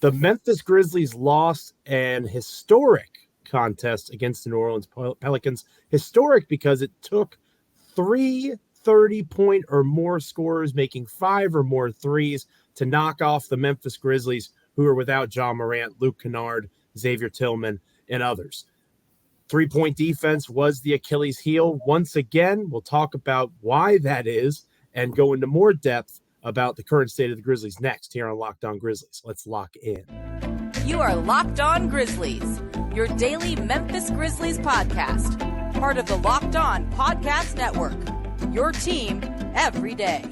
The Memphis Grizzlies lost an historic contest against the New Orleans Pelicans. Historic because it took 3 30-point or more scorers making 5 or more threes to knock off the Memphis Grizzlies, who are without Ja Morant, Luke Kennard, Xavier Tillman, and others. 3-point defense was the Achilles heel. Once again, we'll talk about why that is and go into more depth about the current state of the Grizzlies next here on Locked On Grizzlies. Let's lock in. You are Locked On Grizzlies, your daily Memphis Grizzlies podcast, part of the Locked On Podcast Network, your team every day.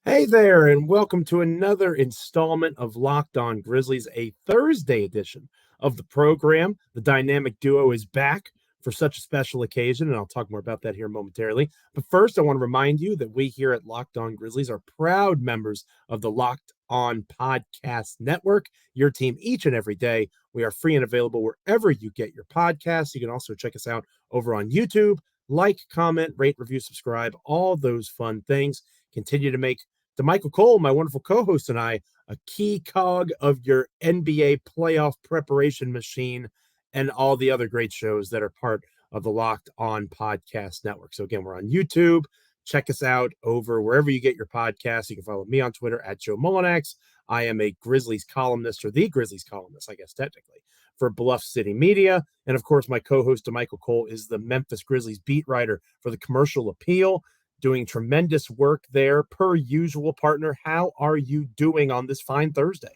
Hey there, and welcome to another installment of Locked On Grizzlies, a Thursday edition of the program. The dynamic duo is back for such a special occasion, and I'll talk more about that here momentarily. But first, I want to remind you that we here at Locked On Grizzlies are proud members of the Locked On Podcast Network, your team each and every day. We are free and available wherever you get your podcasts. You can also check us out over on YouTube. Like, comment, rate, review, subscribe, all those fun things. Continue to make Damichael, my wonderful co-host, and I a key cog of your NBA playoff preparation machine and all the other great shows that are part of the Locked On Podcast Network. So again, we're on YouTube. Check us out over wherever you get your podcasts. You can follow me on Twitter at Joe Mullinax. I am a Grizzlies columnist, or the Grizzlies columnist, I guess, technically, for Bluff City Media. And of course, my co-host, Damichael Cole, is the Memphis Grizzlies beat writer for the Commercial Appeal, doing tremendous work there per usual. Partner, how are you doing on this fine Thursday?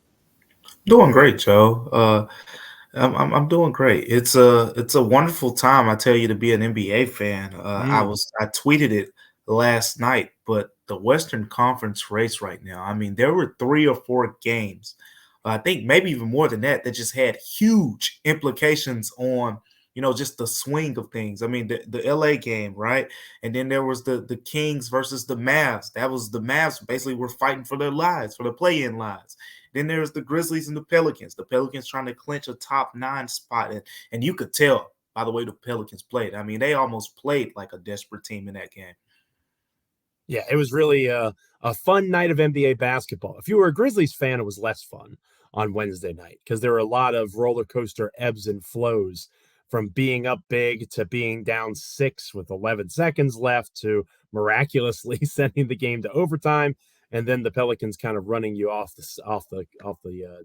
Doing great, Joe. I'm doing great. It's a wonderful time, I tell you, to be an NBA fan. I tweeted it last night, but the Western Conference race right now, I mean, there were 3 or 4 games, I think maybe even more than that just had huge implications on, just the swing of things. I mean, the LA game, right? And then there was the Kings versus the Mavs. That was the Mavs basically were fighting for their lives, for the play-in lives. Then there's the Grizzlies and the Pelicans. The Pelicans trying to clinch a top 9 spot. And you could tell by the way the Pelicans played. I mean, they almost played like a desperate team in that game. Yeah, it was really a fun night of NBA basketball. If you were a Grizzlies fan, it was less fun on Wednesday night because there were a lot of roller coaster ebbs and flows, from being up big to being down 6 with 11 seconds left to miraculously sending the game to overtime, and then the Pelicans kind of running you off the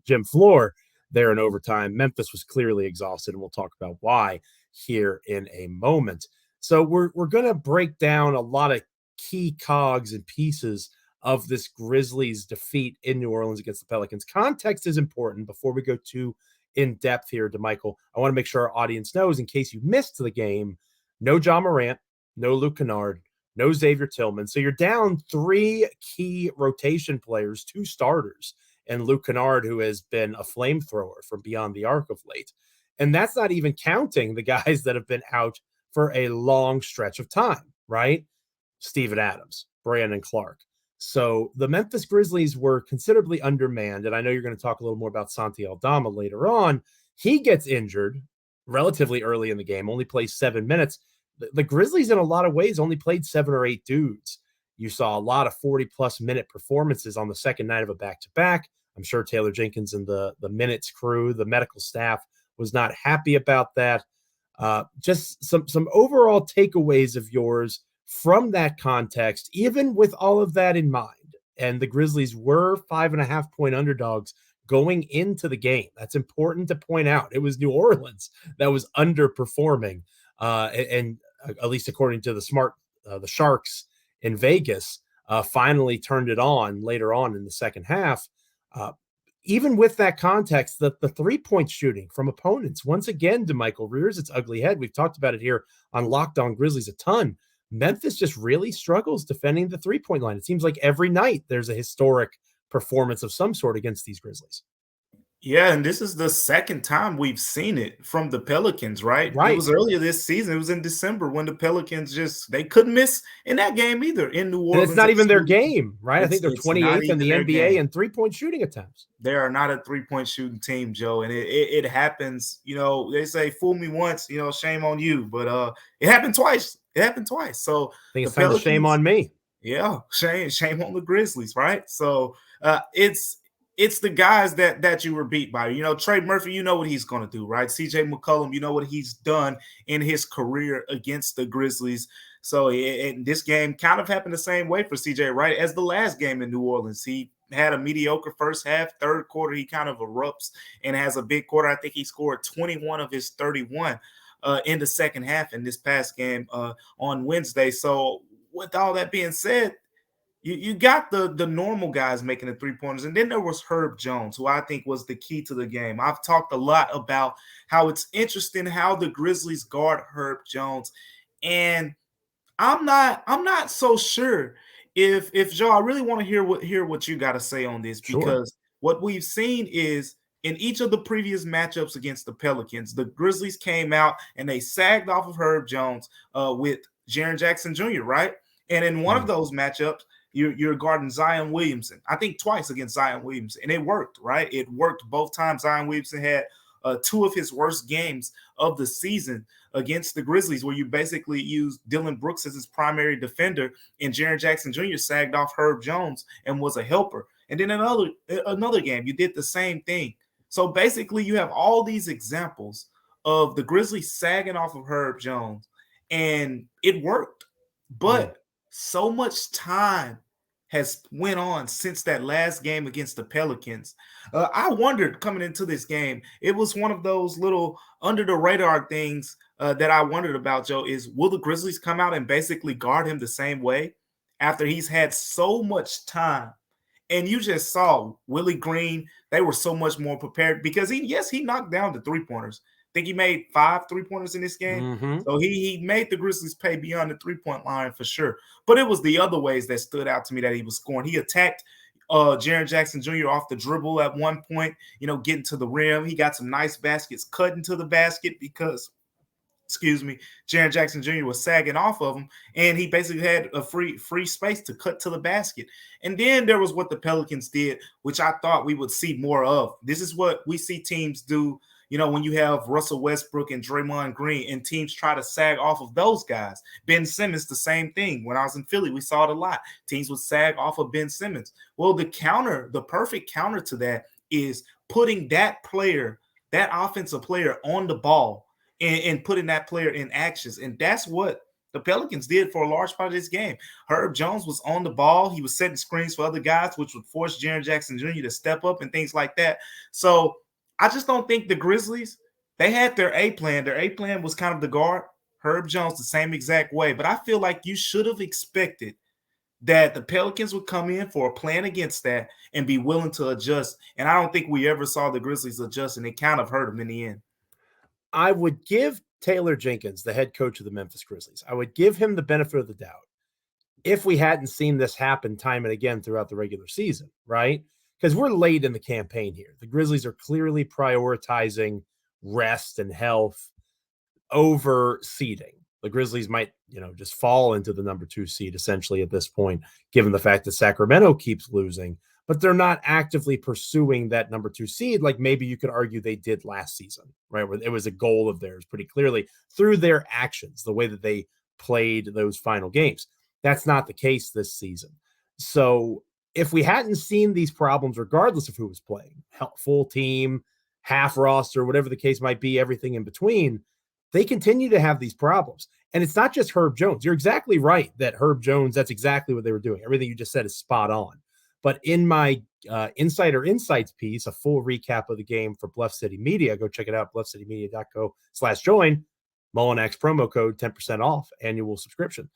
gym floor there in overtime. Memphis was clearly exhausted, and we'll talk about why here in a moment. So we're going to break down a lot of key cogs and pieces of this Grizzlies defeat in New Orleans against the Pelicans. Context is important before we go too in depth here, Damichael. I want to make sure our audience knows, in case you missed the game, no Ja Morant, no Luke Kennard, no Xavier Tillman. So you're down 3 key rotation players, 2 starters, and Luke Kennard, who has been a flamethrower from beyond the arc of late. And that's not even counting the guys that have been out for a long stretch of time, right? Steven Adams, Brandon Clark. So the Memphis Grizzlies were considerably undermanned, and I know you're going to talk a little more about Santi Aldama later on. He gets injured relatively early in the game, only plays 7 minutes. The Grizzlies, in a lot of ways, only played 7 or 8 dudes. You saw a lot of 40-plus minute performances on the second night of a back-to-back. I'm sure Taylor Jenkins and the minutes crew, the medical staff, was not happy about that. Just some overall takeaways of yours from that context, even with all of that in mind. And the Grizzlies were 5.5-point underdogs going into the game. That's important to point out. It was New Orleans that was underperforming, and at least according to the Sharks in Vegas, finally turned it on later on in the second half. Even with that context, the 3-point shooting from opponents, once again, Damichael, rears its ugly head. We've talked about it here on Locked On Grizzlies a ton. Memphis just really struggles defending the 3-point line. It seems like every night there's a historic performance of some sort against these Grizzlies. Yeah, and this is the second time we've seen it from the Pelicans, right? It Right. was earlier this season. It was in December when the Pelicans they couldn't miss in that game either in New And it's Orleans. not even their game, right? I think they're It's not 28th in even the their NBA game. in three-point shooting attempts. They are not a three-point shooting team, Joe, and it happens. They say fool me once, shame on you, but it happened twice. It happened twice. So I think the it's time to shame Pelicans, on me. yeah, shame on the Grizzlies, right? So it's the guys that you were beat by. Trey Murphy, you know what he's going to do, right? CJ McCollum, you know what he's done in his career against the Grizzlies. So this game kind of happened the same way for CJ, right? As the last game in New Orleans, he had a mediocre first half. Third quarter, he kind of erupts and has a big quarter. I think he scored 21 of his 31 in the second half in this past game on Wednesday. So with all that being said, you got the normal guys making the 3-pointers, and then there was Herb Jones, who I think was the key to the game. I've talked a lot about how it's interesting how the Grizzlies guard Herb Jones, and I'm not so sure if Joe, I really want to hear what you got to say on this, Sure. because what we've seen is in each of the previous matchups against the Pelicans, the Grizzlies came out and they sagged off of Herb Jones with Jaren Jackson Jr., right? And in one of those matchups, you're guarding Zion Williamson. I think twice against Zion Williamson, and it worked, right? It worked both times. Zion Williamson had two of his worst games of the season against the Grizzlies, where you basically used Dylan Brooks as his primary defender, and Jaren Jackson Jr. sagged off Herb Jones and was a helper. And then another game, you did the same thing. So basically, you have all these examples of the Grizzlies sagging off of Herb Jones, and it worked. But so much time has went on since that last game against the Pelicans. I wondered coming into this game, it was one of those little under the radar things that I wondered about, Joe, is will the Grizzlies come out and basically guard him the same way after he's had so much time? And you just saw Willie Green, they were so much more prepared because he knocked down the 3-pointers. I think he made 5 3-pointers in this game. So he made the Grizzlies pay beyond the 3-point line for sure. But it was the other ways that stood out to me that he was scoring. He attacked Jaren Jackson Jr. off the dribble at one point, getting to the rim. He got some nice baskets cut into the basket because Jaren Jackson Jr. was sagging off of him, and he basically had a free space to cut to the basket. And then there was what the Pelicans did, which I thought we would see more of. This is what we see teams do, when you have Russell Westbrook and Draymond Green, and teams try to sag off of those guys. Ben Simmons, the same thing. When I was in Philly, we saw it a lot. Teams would sag off of Ben Simmons. Well, the perfect counter to that is putting that offensive player on the ball and putting that player in actions. And that's what the Pelicans did for a large part of this game. Herb Jones was on the ball. He was setting screens for other guys, which would force Jaren Jackson Jr. to step up and things like that. So I just don't think the Grizzlies, they had their A plan. Their A plan was kind of the guard Herb Jones the same exact way. But I feel like you should have expected that the Pelicans would come in for a plan against that and be willing to adjust. And I don't think we ever saw the Grizzlies adjust, and it kind of hurt them in the end. I would give Taylor Jenkins, the head coach of the Memphis Grizzlies, I would give him the benefit of the doubt if we hadn't seen this happen time and again throughout the regular season, right? Because we're late in the campaign here. The Grizzlies are clearly prioritizing rest and health over seeding. The Grizzlies might, just fall into the number 2 seed essentially at this point, given the fact that Sacramento keeps losing, but they're not actively pursuing that number 2 seed like maybe you could argue they did last season, right? Where it was a goal of theirs pretty clearly through their actions, the way that they played those final games. That's not the case this season. So if we hadn't seen these problems, regardless of who was playing, full team, half roster, whatever the case might be, everything in between, they continue to have these problems. And it's not just Herb Jones. You're exactly right that Herb Jones, that's exactly what they were doing. Everything you just said is spot on. But in my Insider Insights piece, a full recap of the game for Bluff City Media, go check it out, bluffcitymedia.co/join, Mullinax promo code, 10% off annual subscription.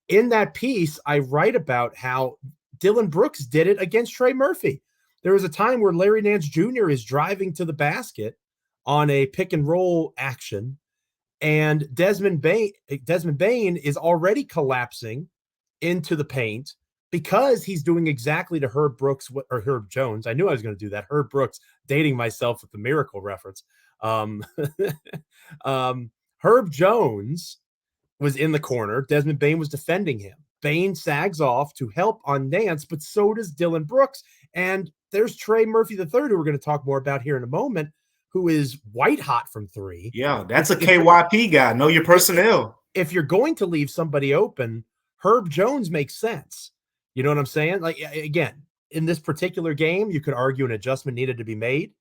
In that piece, I write about how Dylan Brooks did it against Trey Murphy. There was a time where Larry Nance Jr. is driving to the basket on a pick and roll action, and Desmond Bane is already collapsing into the paint because he's doing exactly to Herb Brooks or Herb Jones. I knew I was going to do that. Herb Brooks, dating myself with the Miracle reference. Herb Jones was in the corner. Desmond Bane was defending him. Bane sags off to help on Nance, but so does Dillon Brooks. And there's Trey Murphy III, who we're going to talk more about here in a moment, who is white hot from three. Yeah, that's a KYP guy. Know your personnel. If you're going to leave somebody open, Herb Jones makes sense. You know what I'm saying? Like, again, in this particular game, you could argue an adjustment needed to be made.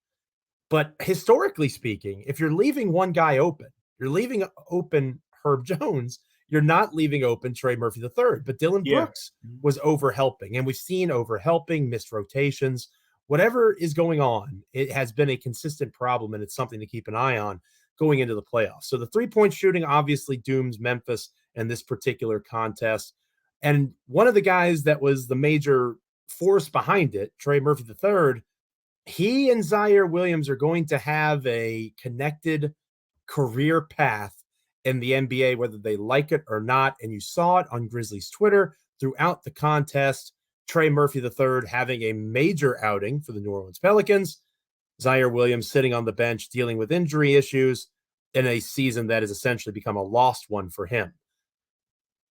But historically speaking, if you're leaving one guy open, you're leaving open Herb Jones, you're not leaving open Trey Murphy III. But Dillon Brooks was over-helping, and we've seen over-helping, missed rotations. Whatever is going on, it has been a consistent problem, and it's something to keep an eye on going into the playoffs. So the three-point shooting obviously dooms Memphis in this particular contest. And one of the guys that was the major force behind it, Trey Murphy III, he and Ziaire Williams are going to have a connected career path in the NBA, whether they like it or not. And you saw it on Grizzlies Twitter throughout the contest. Trey Murphy III having a major outing for the New Orleans Pelicans. Ziaire Williams sitting on the bench dealing with injury issues in a season that has essentially become a lost one for him.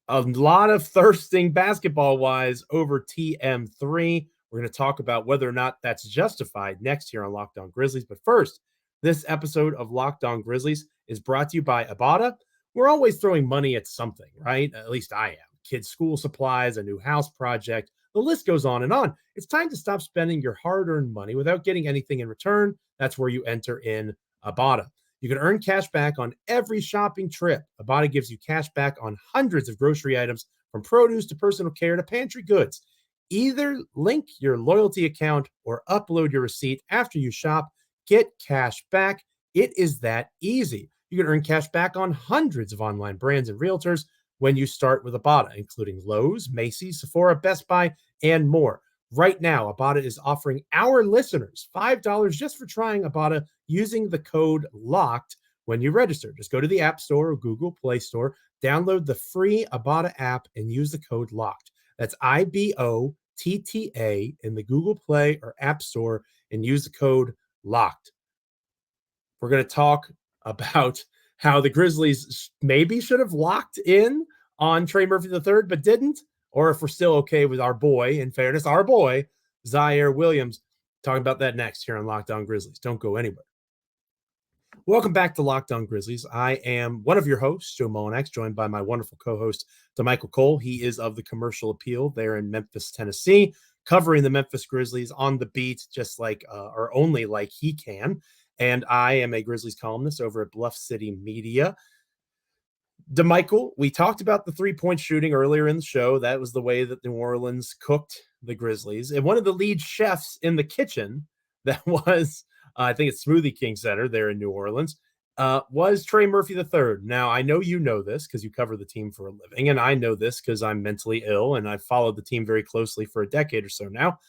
A lot of thirsting basketball-wise over TM3. We're going to talk about whether or not that's justified next here on Locked On Grizzlies. But first, this episode of Locked On Grizzlies is brought to you by Ibotta. We're always throwing money at something, right? At least I am. Kids' school supplies, a new house project. The list goes on and on. It's time to stop spending your hard-earned money without getting anything in return. That's where you enter in Ibotta. You can earn cash back on every shopping trip. Ibotta gives you cash back on hundreds of grocery items, from produce to personal care to pantry goods. Either link your loyalty account or upload your receipt after you shop. Get cash back. It is that easy. You can earn cash back on hundreds of online brands and realtors when you start with Ibotta, including Lowe's, Macy's, Sephora, Best Buy, and more. Right now, Ibotta is offering our listeners $5 just for trying Ibotta using the code LOCKED when you register. Just go to the App Store or Google Play Store, download the free Ibotta app, and use the code LOCKED. That's IBOTTA in the Google Play or App Store, and use the code LOCKED. We're going to talk about how the Grizzlies maybe should have locked in on Trey Murphy III, but didn't, or if we're still okay with our boy, in fairness, our boy, Ziaire Williams. Talking about that next here on Locked On Grizzlies. Don't go anywhere. Welcome back to Locked On Grizzlies. I am one of your hosts, Joe Mullinax, joined by my wonderful co-host, Damichael Cole. He is of the Commercial Appeal there in Memphis, Tennessee, covering the Memphis Grizzlies on the beat, just like, or only like he can. And I am a Grizzlies columnist over at Bluff City Media. Damichael, we talked about the three-point shooting earlier in the show. That was the way that New Orleans cooked the Grizzlies. And one of the lead chefs in the kitchen that was, I think it's Smoothie King Center there in New Orleans, was Trey Murphy III. Now, I know you know this because you cover the team for a living, and I know this because I'm mentally ill, and I've followed the team very closely for a decade or so now.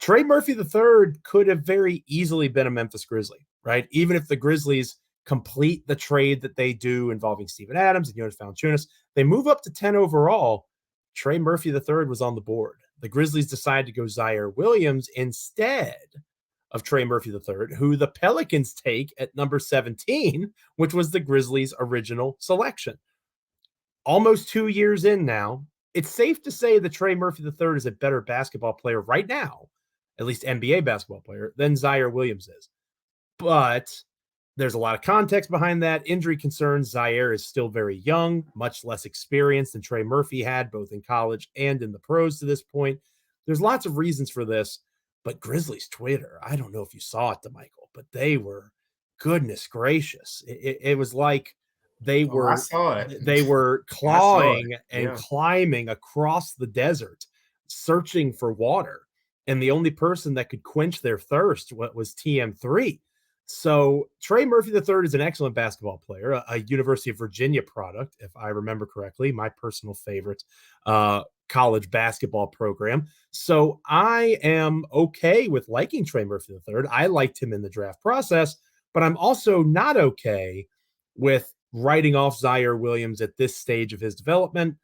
Trey Murphy III could have very easily been a Memphis Grizzly, right? Even if the Grizzlies complete the trade that they do involving Steven Adams and Jonas Valanciunas, they move up to 10 overall. Trey Murphy III was on the board. The Grizzlies decided to go Ziaire Williams instead of Trey Murphy III, who the Pelicans take at number 17, which was the Grizzlies' original selection. Almost 2 years in now, it's safe to say that Trey Murphy III is a better basketball player right now, at least NBA basketball player, than Ziaire Williams is. But there's a lot of context behind that. Injury concerns. Ziaire is still very young, much less experienced than Trey Murphy had, both in college and in the pros to this point. There's lots of reasons for this, but Grizzlies Twitter, I don't know if you saw it, Damichael, but they were, goodness gracious. It was like they were, I saw it. They were clawing and climbing across the desert, searching for water. And the only person that could quench their thirst was TM3. So Trey Murphy III is an excellent basketball player, a University of Virginia product, if I remember correctly, my personal favorite college basketball program. So I am okay with liking Trey Murphy III. I liked him in the draft process, but I'm also not okay with writing off Ziaire Williams at this stage of his development.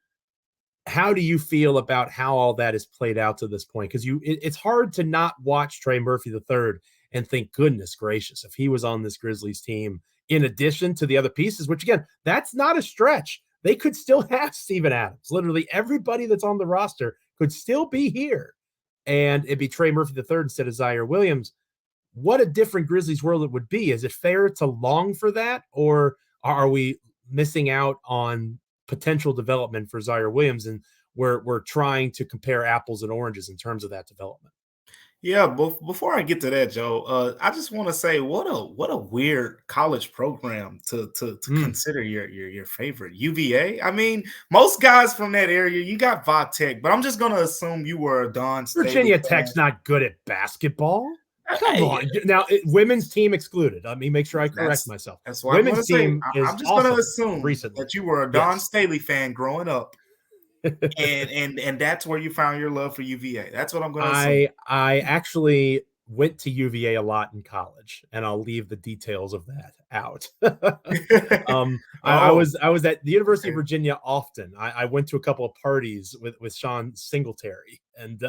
how do you feel about how all that has played out to this point? Because it's hard to not watch Trey Murphy III and think, goodness gracious, if he was on this Grizzlies team, in addition to the other pieces, which again, that's not a stretch. They could still have Steven Adams. Literally everybody that's on the roster could still be here. And it'd be Trey Murphy III instead of Ziaire Williams. What a different Grizzlies world it would be. Is it fair to long for that? Or are we missing out on potential development for Zaire Williams, and we're trying to compare apples and oranges in terms of that development? Yeah, but before I get to that, Joe, I just want to say what a weird college program to consider your favorite. UVA. I mean, most guys from that area, you got Va Tech, but I'm just gonna assume you were a Don Staley Virginia fan. Tech's not good at basketball. Come on. Now, women's team excluded. Let me make sure I correct myself. That's why women's team is I'm just going to assume recently that you were a Don Staley fan growing up, and that's where you found your love for UVA. That's what I'm going to assume. I actually went to UVA a lot in college, and I'll leave the details of that out. I was at the University of Virginia often. I went to a couple of parties with Sean Singletary and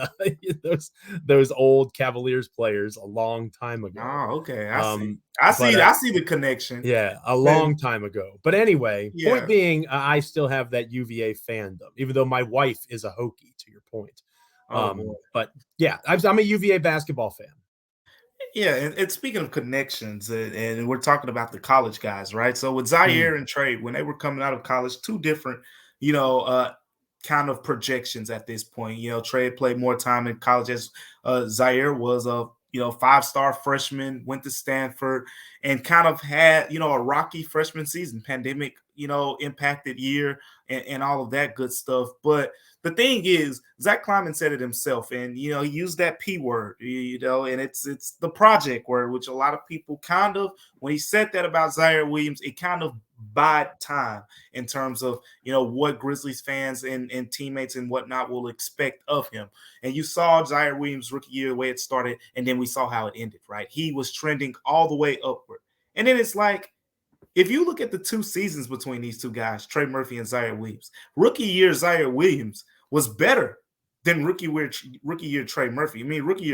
those old Cavaliers players a long time ago. Oh, okay. I see the connection. Yeah, a long time ago. But anyway, point being, I still have that UVA fandom, even though my wife is a Hokie, to your point. But yeah, I'm a UVA basketball fan. Yeah, and speaking of connections, and we're talking about the college guys, right? So with Ziaire and Trey, when they were coming out of college, two different, kind of projections at this point. Trey had played more time in college as Ziaire was a 5-star freshman, went to Stanford, and kind of had a rocky freshman season, pandemic impacted year, and all of that good stuff. But the thing is, Zach Kleiman said it himself, and he used that P word, and it's the project word, which a lot of people kind of, when he said that about Zaire Williams, it kind of bide time in terms of what Grizzlies fans and teammates and whatnot will expect of him. And you saw Zaire Williams' rookie year, the way it started, and then we saw how it ended, right? He was trending all the way upward. And then it's like, if you look at the 2 seasons between these two guys, Trey Murphy and Zaire Williams, rookie year Zaire Williams was better than rookie year Trey Murphy. I mean, rookie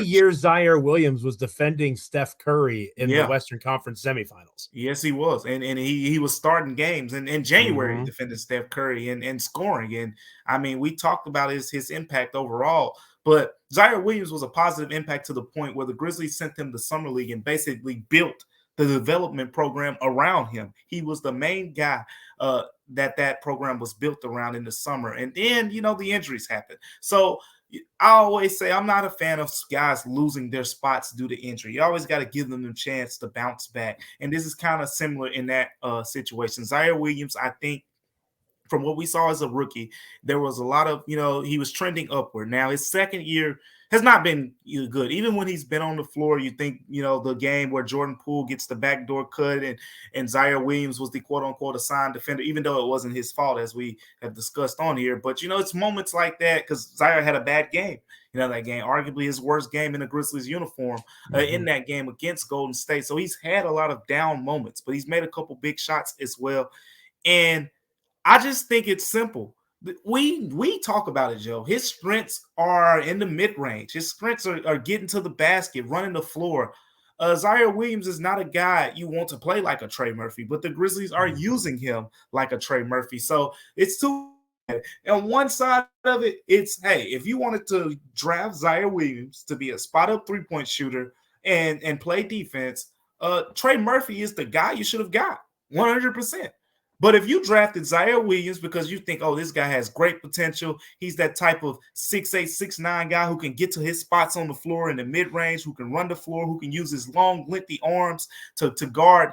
year Zaire Williams was defending Steph Curry in the Western Conference semifinals. Yes, he was. And he was starting games. And in January, he defended Steph Curry and scoring. And, I mean, we talked about his impact overall. But Zaire Williams was a positive impact to the point where the Grizzlies sent him to Summer League and basically built the development program around him. He was the main guy that program was built around in the summer. And then, the injuries happened. So I always say I'm not a fan of guys losing their spots due to injury. You always got to give them a chance to bounce back. And this is kind of similar in that situation. Zaire Williams, I think, from what we saw as a rookie, there was a lot of, he was trending upward. Now, his second year has not been good. Even when he's been on the floor, you think, the game where Jordan Poole gets the backdoor cut and Zaire Williams was the quote-unquote assigned defender, even though it wasn't his fault, as we have discussed on here. But, it's moments like that because Zaire had a bad game. That game, arguably his worst game in the Grizzlies uniform in that game against Golden State. So he's had a lot of down moments, but he's made a couple big shots as well. And I just think it's simple. We talk about it, Joe. His strengths are in the mid-range. His strengths are getting to the basket, running the floor. Zaire Williams is not a guy you want to play like a Trey Murphy, but the Grizzlies are using him like a Trey Murphy. So it's too. On one side of it, it's, hey, if you wanted to draft Zaire Williams to be a spot-up three-point shooter and play defense, Trey Murphy is the guy you should have got 100%. But if you drafted Zaire Williams because you think, oh, this guy has great potential, he's that type of 6'8", 6'9" guy who can get to his spots on the floor in the mid-range, who can run the floor, who can use his long, lengthy arms to guard,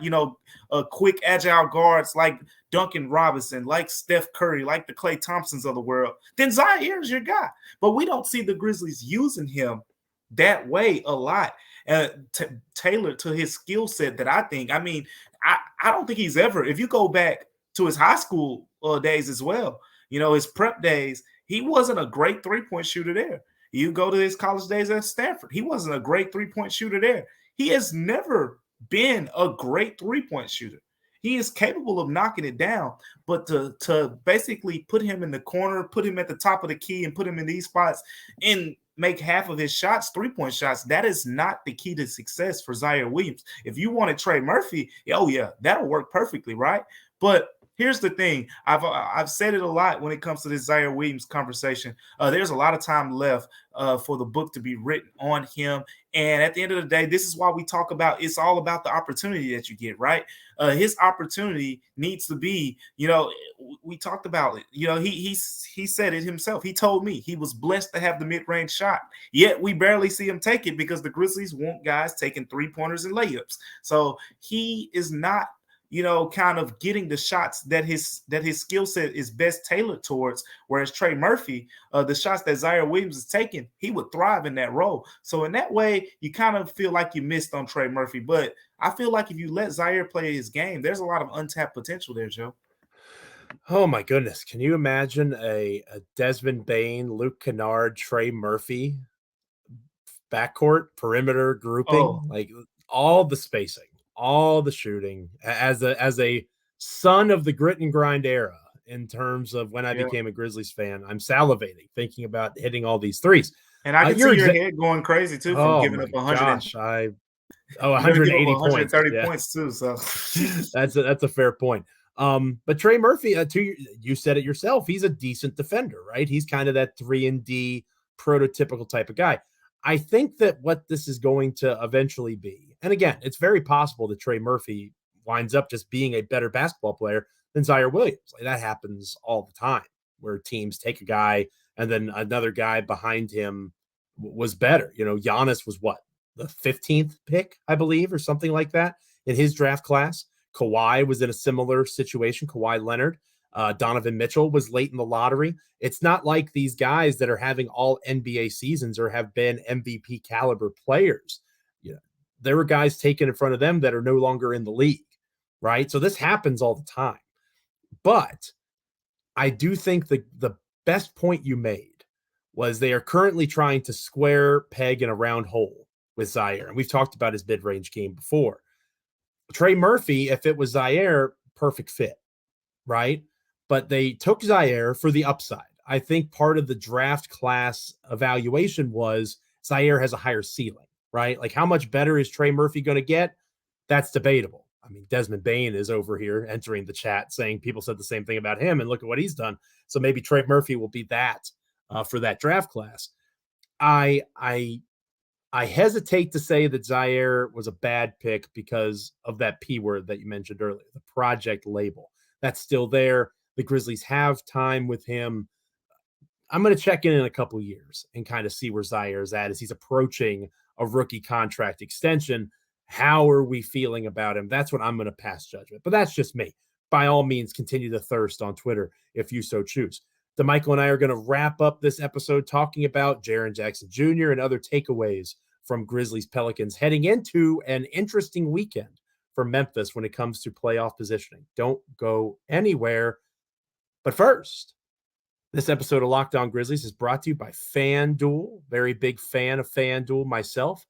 quick, agile guards like Duncan Robinson, like Steph Curry, like the Klay Thompsons of the world, then Zaire is your guy. But we don't see the Grizzlies using him that way a lot, tailored to his skill set that I think. I mean, I don't think he's ever, if you go back to his high school days as well, his prep days, he wasn't a great three-point shooter there. You go to his college days at Stanford, he wasn't a great three-point shooter there. He has never been a great three-point shooter. He is capable of knocking it down, but to basically put him in the corner, put him at the top of the key, and put him in these spots and make half of his shots three-point shots, that is not the key to success for Ziaire Williams. If you wanted Trey Murphy, oh yeah, that'll work perfectly, right? But here's the thing. I've said it a lot when it comes to this Ziaire Williams conversation. There's a lot of time left for the book to be written on him. And at the end of the day, this is why we talk about it's all about the opportunity that you get, right? His opportunity needs to be, we talked about it. He said it himself. He told me he was blessed to have the mid-range shot. Yet we barely see him take it because the Grizzlies want guys taking three-pointers and layups. So he is not kind of getting the shots that his skill set is best tailored towards. Whereas Trey Murphy, the shots that Ziaire Williams is taking, he would thrive in that role. So in that way, you kind of feel like you missed on Trey Murphy. But I feel like if you let Ziaire play his game, there's a lot of untapped potential there, Joe. Oh my goodness. Can you imagine a Desmond Bane, Luke Kennard, Trey Murphy backcourt perimeter grouping? Like all the spacing, all the shooting as a son of the grit and grind era in terms of when I became a Grizzlies fan. I'm salivating thinking about hitting all these threes. And I can see your head going crazy too from giving up 100. Gosh, 180 points. 130 points too. So that's a fair point. But Trey Murphy, you said it yourself, he's a decent defender, right? He's kind of that 3-and-D prototypical type of guy. I think that what this is going to eventually be, and again, it's very possible that Trey Murphy winds up just being a better basketball player than Ziaire Williams. Like that happens all the time where teams take a guy and then another guy behind him was better. Giannis was what, the 15th pick, I believe, or something like that in his draft class. Kawhi was in a similar situation. Kawhi Leonard, Donovan Mitchell was late in the lottery. It's not like these guys that are having all NBA seasons or have been MVP caliber players. There were guys taken in front of them that are no longer in the league, right? So this happens all the time. But I do think the best point you made was they are currently trying to square peg in a round hole with Ziaire. And we've talked about his mid-range game before. Trey Murphy, if it was Ziaire, perfect fit, right? But they took Ziaire for the upside. I think part of the draft class evaluation was Ziaire has a higher ceiling, right? Like how much better is Trey Murphy going to get? That's debatable. I mean, Desmond Bane is over here entering the chat saying people said the same thing about him and look at what he's done. So maybe Trey Murphy will be that for that draft class. I hesitate to say that Ziaire was a bad pick because of that P word that you mentioned earlier, the project label. That's still there. The Grizzlies have time with him. I'm going to check in a couple of years and kind of see where Ziaire is at as he's approaching a rookie contract extension. How are we feeling about him? That's what I'm going to pass judgment. But that's just me. By all means, continue to thirst on Twitter if you so choose. Damichael and I are going to wrap up this episode talking about Jaren Jackson Jr. and other takeaways from Grizzlies Pelicans heading into an interesting weekend for Memphis when it comes to playoff positioning. Don't go anywhere. But first, this episode of Locked On Grizzlies is brought to you by FanDuel. Very big fan of FanDuel myself.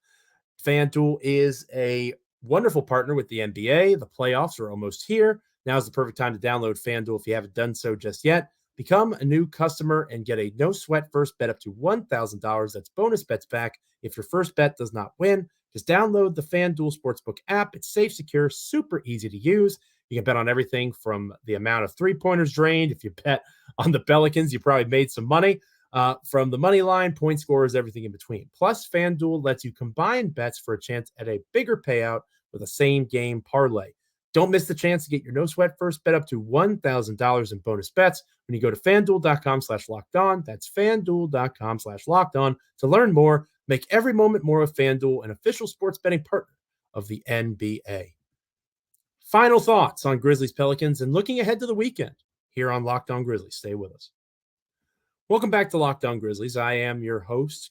FanDuel is a wonderful partner with the NBA. The playoffs are almost here. Now is the perfect time to download FanDuel if you haven't done so just yet. Become a new customer and get a no-sweat first bet up to $1,000. That's bonus bets back if your first bet does not win. Just download the FanDuel Sportsbook app. It's safe, secure, super easy to use. You can bet on everything from the amount of three-pointers drained. If you bet on the Pelicans, you probably made some money. From the money line, point scorers, everything in between. Plus, FanDuel lets you combine bets for a chance at a bigger payout with a same-game parlay. Don't miss the chance to get your no-sweat first bet up to $1,000 in bonus bets when you go to FanDuel.com/lockedon. That's FanDuel.com/lockedon to learn more. Make every moment more with FanDuel, an official sports betting partner of the NBA. Final thoughts on Grizzlies Pelicans and looking ahead to the weekend here on Locked On Grizzlies. Stay with us. Welcome back to Locked On Grizzlies. I am your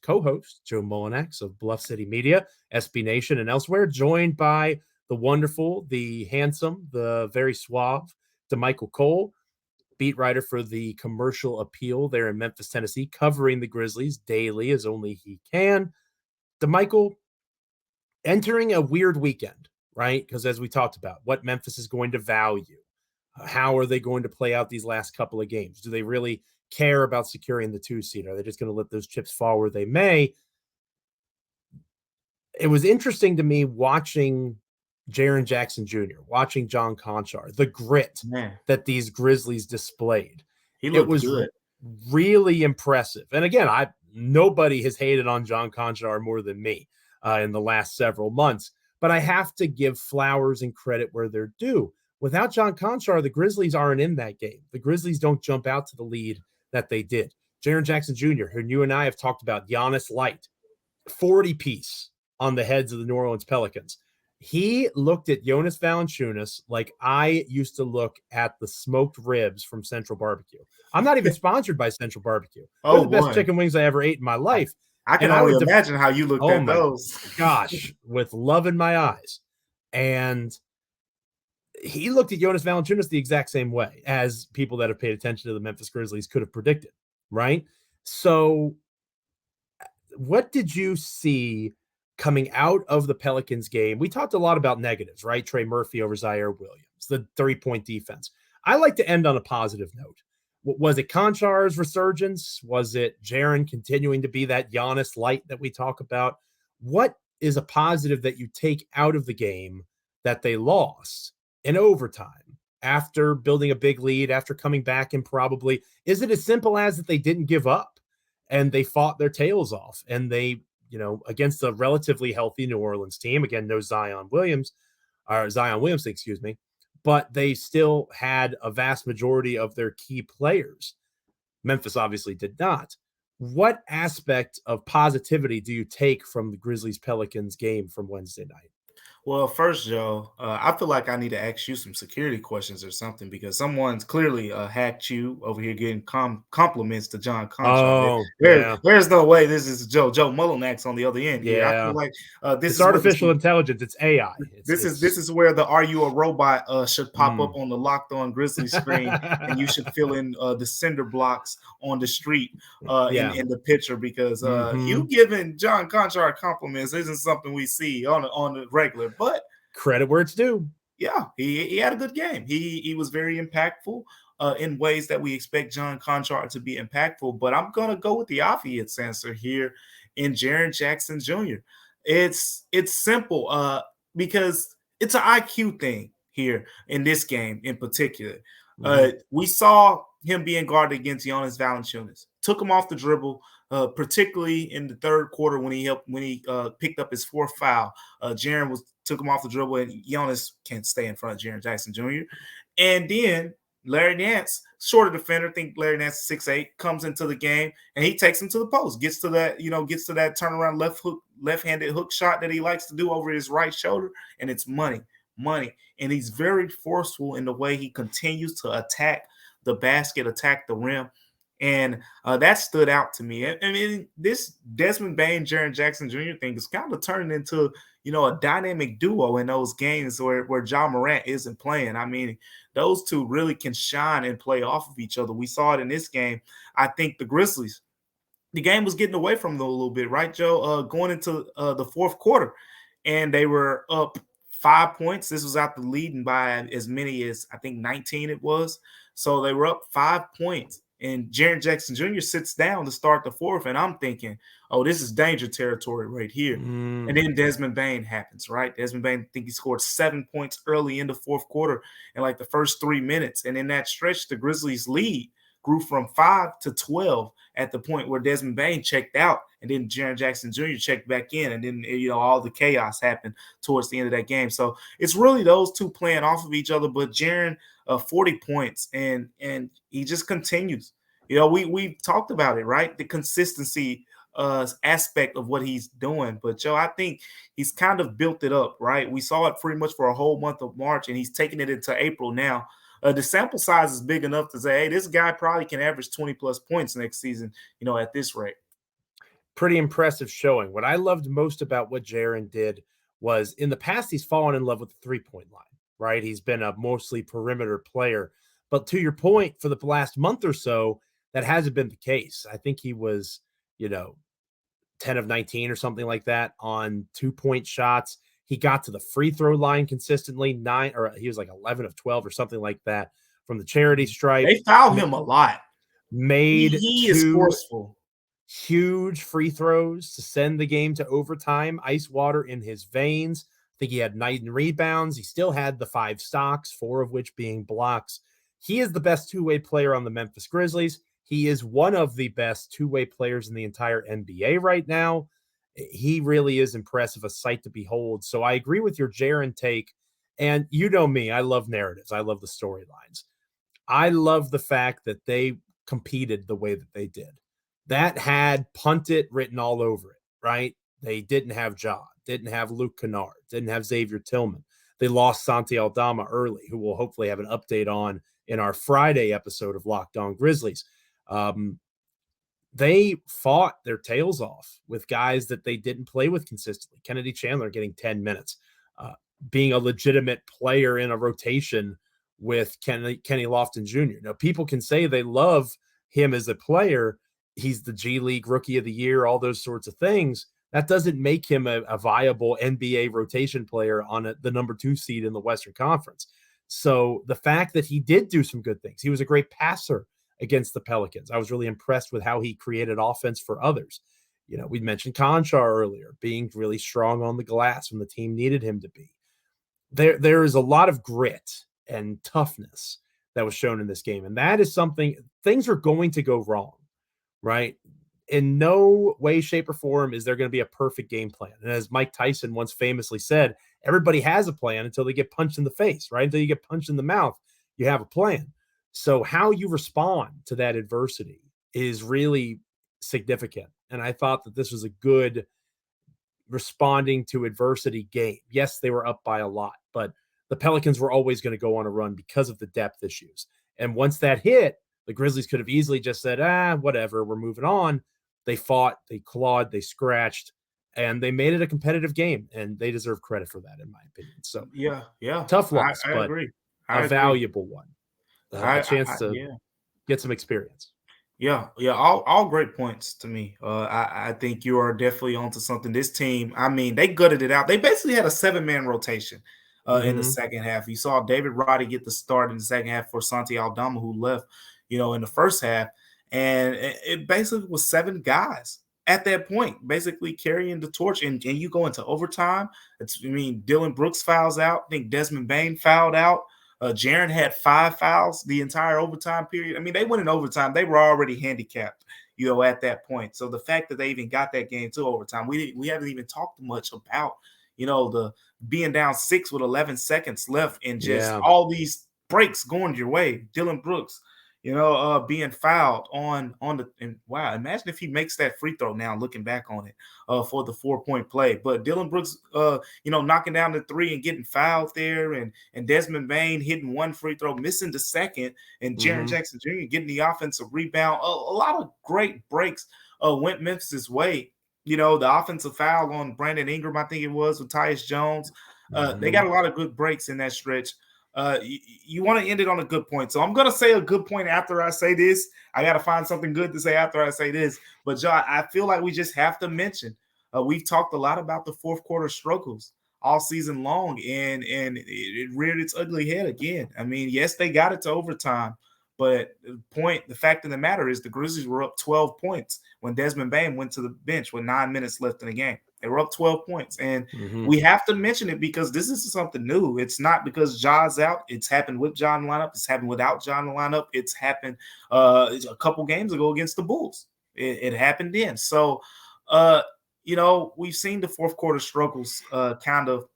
co-host, Joe Mullinax of Bluff City Media, SB Nation, and elsewhere, joined by the wonderful, the handsome, the very suave Damichael Cole, beat writer for the Commercial Appeal there in Memphis, Tennessee, covering the Grizzlies daily as only he can. Damichael, entering a weird weekend right? Because as we talked about, what Memphis is going to value, how are they going to play out these last couple of games? Do they really care about securing the 2 seed? Are they just going to let those chips fall where they may? It was interesting to me watching Jaren Jackson Jr., watching John Conchar, the grit that these Grizzlies displayed. It was good. Really impressive. And again, nobody has hated on John Conchar more than me in the last several months, but I have to give flowers and credit where they're due. Without John Conchar, the Grizzlies aren't in that game. The Grizzlies don't jump out to the lead that they did. Jaren Jackson Jr., who you and I have talked about, Giannis Light, 40-piece on the heads of the New Orleans Pelicans. He looked at Jonas Valanciunas like I used to look at the smoked ribs from Central Barbecue. I'm not even sponsored by Central Barbecue. They're the best chicken wings I ever ate in my life. I can only imagine how you looked at those. Gosh, with love in my eyes. And he looked at Jonas Valanciunas the exact same way as people that have paid attention to the Memphis Grizzlies could have predicted, right? So what did you see coming out of the Pelicans game? We talked a lot about negatives, right? Trey Murphy over Zaire Williams, the 3-point defense. I like to end on a positive note. Was it Konchar's resurgence? Was it Jaren continuing to be that Giannis light that we talk about? What is a positive that you take out of the game that they lost in overtime after building a big lead, after coming back and probably, is it as simple as that they didn't give up and they fought their tails off and they, against a relatively healthy New Orleans team, again, no Zion Williams, excuse me, but they still had a vast majority of their key players. Memphis obviously did not. What aspect of positivity do you take from the Grizzlies Pelicans game from Wednesday night? Well, first, Joe, I feel like I need to ask you some security questions or something because someone's clearly hacked you over here getting compliments to John Conchar. There's no way this is Joe Mullinax on the other end. Yeah, I feel like this is artificial intelligence. It's AI. This is where the "Are you a robot" should pop up on the Locked On Grizzlies screen, and you should fill in the cinder blocks on the street in the picture because you giving John Conchar compliments isn't something we see on the regular. But credit where it's due. Yeah, he had a good game. He was very impactful in ways that we expect John Conchar to be impactful. But I'm gonna go with the obvious answer here in Jaren Jackson Jr. It's simple because it's an IQ thing here in this game in particular. We saw him being guarded against Jonas Valanciunas. Took him off the dribble. Particularly in the third quarter when he picked up his 4th foul. Jaren took him off the dribble, and Jonas can't stay in front of Jaren Jackson Jr. And then Larry Nance, shorter defender, I think Larry Nance is 6'8", comes into the game, and he takes him to the post, gets to that turnaround left-handed hook shot that he likes to do over his right shoulder, and it's money. And he's very forceful in the way he continues to attack the basket, attack the rim. And that stood out to me. I mean, this Desmond Bane, Jaren Jackson Jr. thing is kind of turning into, a dynamic duo in those games where Ja Morant isn't playing. I mean, those two really can shine and play off of each other. We saw it in this game. I think the Grizzlies, the game was getting away from them a little bit, right, Joe? Going into the fourth quarter, and they were up 5 points. This was after leading by as many as, I think, 19 it was. So they were up 5 points. And Jaren Jackson Jr. sits down to start the fourth, and I'm thinking, oh, this is danger territory right here. And then Desmond Bane happens, right? Desmond Bane, I think he scored 7 points early in the fourth quarter in like the first 3 minutes. And in that stretch, the Grizzlies' lead grew from 5 to 12 at the point where Desmond Bane checked out, and then Jaren Jackson Jr. checked back in, and then all the chaos happened towards the end of that game. So it's really those two playing off of each other, but Jaren 40 points, and he just continues. We talked about it, right? The consistency aspect of what he's doing. But, Joe, I think he's kind of built it up, right? We saw it pretty much for a whole month of March, and he's taking it into April now. The sample size is big enough to say, hey, this guy probably can average 20-plus points next season, at this rate. Pretty impressive showing. What I loved most about what Jaren did was in the past, he's fallen in love with the three-point line, right? He's been a mostly perimeter player. But to your point, for the last month or so, that hasn't been the case. I think he was, 10 of 19 or something like that on 2-point shots. He got to the free throw line consistently, he was like 11 of 12 or something like that from the charity stripe. They fouled him a lot. Made he is forceful. Huge free throws to send the game to overtime. Ice water in his veins. I think he had 9 rebounds. He still had the 5 stocks, 4 of which being blocks. He is the best two-way player on the Memphis Grizzlies. He is one of the best two-way players in the entire NBA right now. He really is impressive, a sight to behold. So I agree with your Jaren take. And you know me, I love narratives. I love the storylines. I love the fact that they competed the way that they did. That had punt it written all over it, right? They didn't have Ja, didn't have Luke Kennard, didn't have Xavier Tillman. They lost Santi Aldama early, who we'll hopefully have an update on in our Friday episode of Locked On Grizzlies. They fought their tails off with guys that they didn't play with consistently. Kennedy Chandler getting 10 minutes, being a legitimate player in a rotation with Kenny Lofton Jr. Now, people can say they love him as a player. He's the G League Rookie of the Year, all those sorts of things. That doesn't make him a viable NBA rotation player on the number 2 seed in the Western Conference. So the fact that he did do some good things, he was a great passer against the Pelicans. I was really impressed with how he created offense for others. You know, we mentioned Conchar earlier, being really strong on the glass when the team needed him to be. There is a lot of grit and toughness that was shown in this game. And that is something, things are going to go wrong, right? In no way, shape, or form is there going to be a perfect game plan. And as Mike Tyson once famously said, everybody has a plan until they get punched in the face, right? Until you get punched in the mouth, you have a plan. So how you respond to that adversity is really significant. And I thought that this was a good responding to adversity game. Yes, they were up by a lot, but the Pelicans were always going to go on a run because of the depth issues. And once that hit, the Grizzlies could have easily just said, whatever, we're moving on. They fought, they clawed, they scratched, and they made it a competitive game, and they deserve credit for that, in my opinion. So yeah, tough loss, I but agree. Valuable one. A chance to get some experience. Yeah, all great points to me. I think you are definitely onto something. This team, I mean, they gutted it out. They basically had a 7-man rotation in the second half. You saw David Roddy get the start in the second half for Santi Aldama, who left, in the first half. And it basically was 7 guys at that point, basically carrying the torch. And you go into overtime. Dylan Brooks fouls out. I think Desmond Bane fouled out. Jaren had 5 fouls the entire overtime period. I mean, they went in overtime. They were already handicapped, at that point. So the fact that they even got that game to overtime, we haven't even talked much about, the being down 6 with 11 seconds left and just all these breaks going your way. Dylan Brooks, being fouled on the – and wow, imagine if he makes that free throw now looking back on it for the 4-point play. But Dylan Brooks, knocking down the 3 and getting fouled there, and Desmond Bane hitting 1 free throw, missing the second, and Jaren Jackson Jr. getting the offensive rebound. A lot of great breaks went Memphis' way. The offensive foul on Brandon Ingram, I think it was, with Tyus Jones. They got a lot of good breaks in that stretch. You want to end it on a good point. So I'm going to say a good point after I say this. I got to find something good to say after I say this. But, John, I feel like we just have to mention, we've talked a lot about the fourth quarter struggles all season long, and it reared its ugly head again. I mean, yes, they got it to overtime, but the fact of the matter is the Grizzlies were up 12 points when Desmond Bane went to the bench with 9 minutes left in the game. They were up 12 points, and we have to mention it because this is something new. It's not because Ja's out. It's happened with Ja in the lineup. It's happened without Ja in the lineup. It's happened a couple games ago against the Bulls. It happened then. So, we've seen the fourth quarter struggles kind of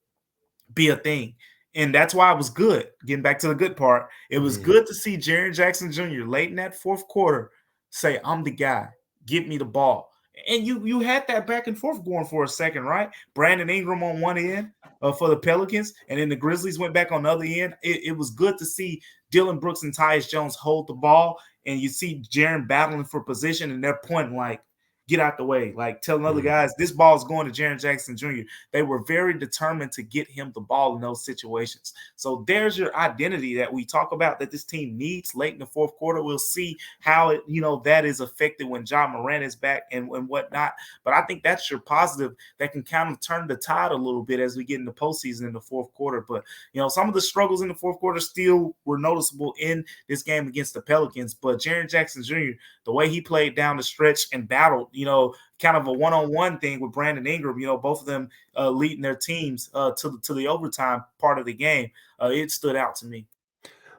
be a thing, and that's why it was good. Getting back to the good part, it was good to see Jaren Jackson Jr. late in that fourth quarter say, "I'm the guy. Get me the ball." And you had that back and forth going for a second, right? Brandon Ingram on one end for the Pelicans, and then the Grizzlies went back on the other end. It was good to see Dylan Brooks and Tyus Jones hold the ball, and you see Jaren battling for position, and they're pointing like, get out the way, like telling other guys, this ball is going to Jaren Jackson Jr. They were very determined to get him the ball in those situations. So there's your identity that we talk about that this team needs late in the fourth quarter. We'll see how it, that is affected when Ja Morant is back and whatnot. But I think that's your positive that can kind of turn the tide a little bit as we get in the postseason in the fourth quarter. But, some of the struggles in the fourth quarter still were noticeable in this game against the Pelicans. But Jaren Jackson Jr., the way he played down the stretch and battled, kind of a one-on-one thing with Brandon Ingram, both of them leading their teams to the overtime part of the game, it stood out to me.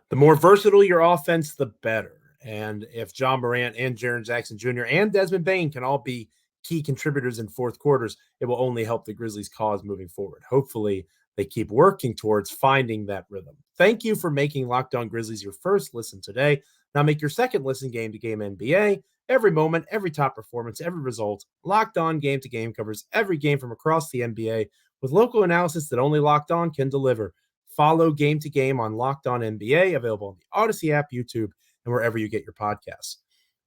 The more versatile your offense, the better. And if John Morant and Jaren Jackson Jr. and Desmond Bane can all be key contributors in fourth quarters, it will only help the Grizzlies' cause moving forward. Hopefully, they keep working towards finding that rhythm. Thank you for making Locked On Grizzlies your first listen today. Now make your second listen Game to Game NBA. Every moment, every top performance, every result. Locked On Game to Game covers every game from across the NBA with local analysis that only Locked On can deliver. Follow Game to Game on Locked On NBA, available on the Odyssey app, YouTube, and wherever you get your podcasts.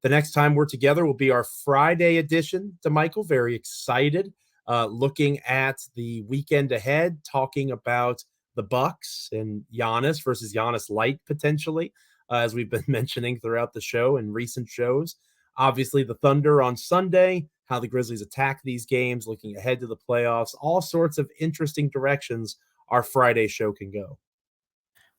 The next time we're together will be our Friday edition. Damichael, very excited. Looking at the weekend ahead, talking about the Bucks and Giannis versus Giannis Light potentially, as we've been mentioning throughout the show and recent shows. Obviously, the Thunder on Sunday, how the Grizzlies attack these games, looking ahead to the playoffs, all sorts of interesting directions our Friday show can go.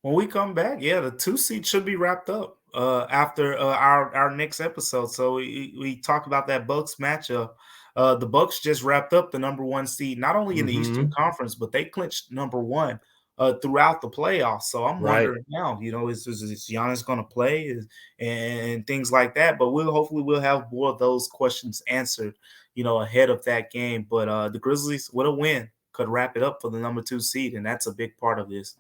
When we come back, the 2 seed should be wrapped up after our next episode. So we talk about that Bucks matchup. The Bucks just wrapped up the number 1 seed, not only in the Eastern Conference, but they clinched number 1 throughout the playoffs. So I'm wondering now, is Giannis going to play and things like that? But hopefully we'll have more of those questions answered, ahead of that game. But the Grizzlies, with a win, could wrap it up for the number 2 seed, and that's a big part of this.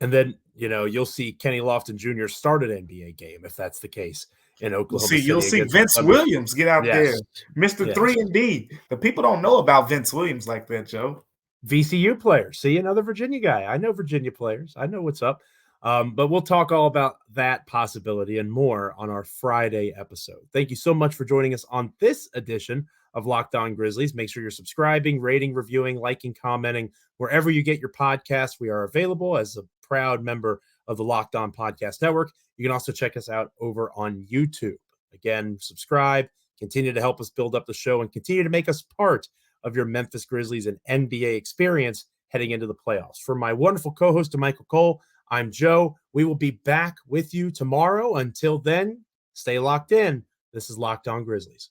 And then, you'll see Kenny Lofton Jr. start an NBA game if that's the case in Oklahoma City. You'll see Vince Williams get out there. Mr. 3-and-D. The people don't know about Vince Williams like that, Joe. VCU player. See, another Virginia guy. I know Virginia players. I know what's up. But we'll talk all about that possibility and more on our Friday episode. Thank you so much for joining us on this edition of Locked On Grizzlies. Make sure you're subscribing, rating, reviewing, liking, commenting, wherever you get your podcasts. We are available as a proud member of the Locked On Podcast Network. You can also check us out over on YouTube. Again, subscribe, continue to help us build up the show, and continue to make us part of your Memphis Grizzlies and NBA experience heading into the playoffs. For my wonderful co-host, Damichael Cole, I'm Joe. We will be back with you tomorrow. Until then, stay locked in. This is Locked On Grizzlies.